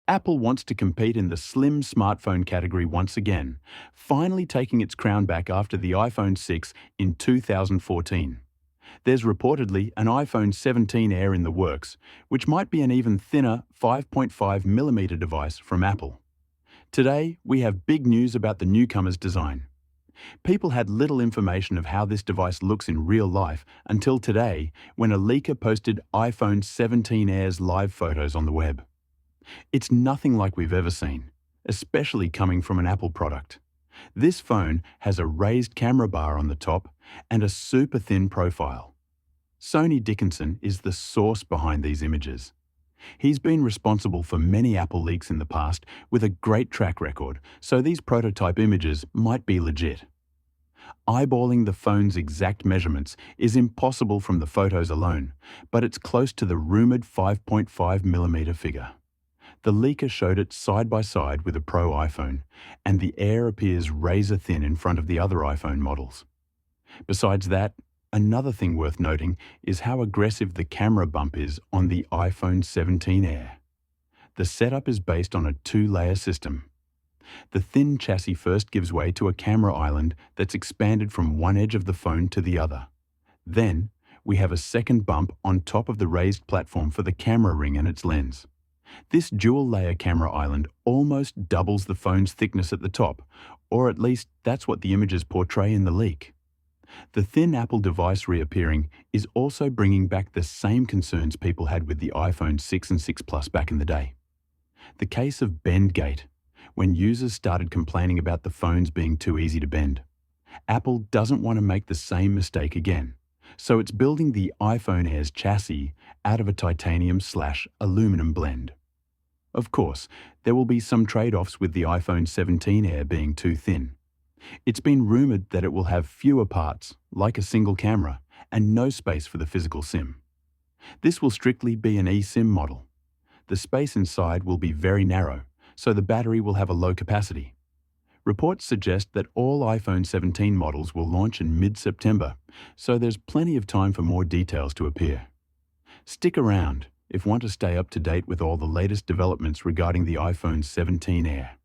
Apple wants to compete in the slim smartphone category once again, finally taking its crown back after the iPhone 6 in 2014. There's reportedly an iPhone 17 Air in the works, which might be an even thinner 5.5mm device from Apple. Today, we have big news about the newcomer's design. People had little information of how this device looks in real life until today, when a leaker posted iPhone 17 Air's live photos on the web. It's nothing like we've ever seen, especially coming from an Apple product. This phone has a raised camera bar on the top and a super thin profile. Sony Dickinson is the source behind these images. He's been responsible for many Apple leaks in the past with a great track record, so these prototype images might be legit. Eyeballing the phone's exact measurements is impossible from the photos alone, but it's close to the rumored 5.5mm figure. The leaker showed it side by side with a Pro iPhone, and the Air appears razor thin in front of the other iPhone models. Besides that, another thing worth noting is how aggressive the camera bump is on the iPhone 17 Air. The setup is based on a two-layer system. The thin chassis first gives way to a camera island that's expanded from one edge of the phone to the other. Then, we have a second bump on top of the raised platform for the camera ring and its lens. This dual-layer camera island almost doubles the phone's thickness at the top, or at least that's what the images portray in the leak. The thin Apple device reappearing is also bringing back the same concerns people had with the iPhone 6 and 6 Plus back in the day. The case of bendgate, when users started complaining about the phones being too easy to bend. Apple doesn't want to make the same mistake again, so it's building the iPhone Air's chassis out of a titanium/aluminum blend. Of course, there will be some trade-offs with the iPhone 17 Air being too thin. It's been rumored that it will have fewer parts, like a single camera, and no space for the physical SIM. This will strictly be an eSIM model. The space inside will be very narrow, so the battery will have a low capacity. Reports suggest that all iPhone 17 models will launch in mid-September, so there's plenty of time for more details to appear. Stick around if you want to stay up to date with all the latest developments regarding the iPhone 17 Air.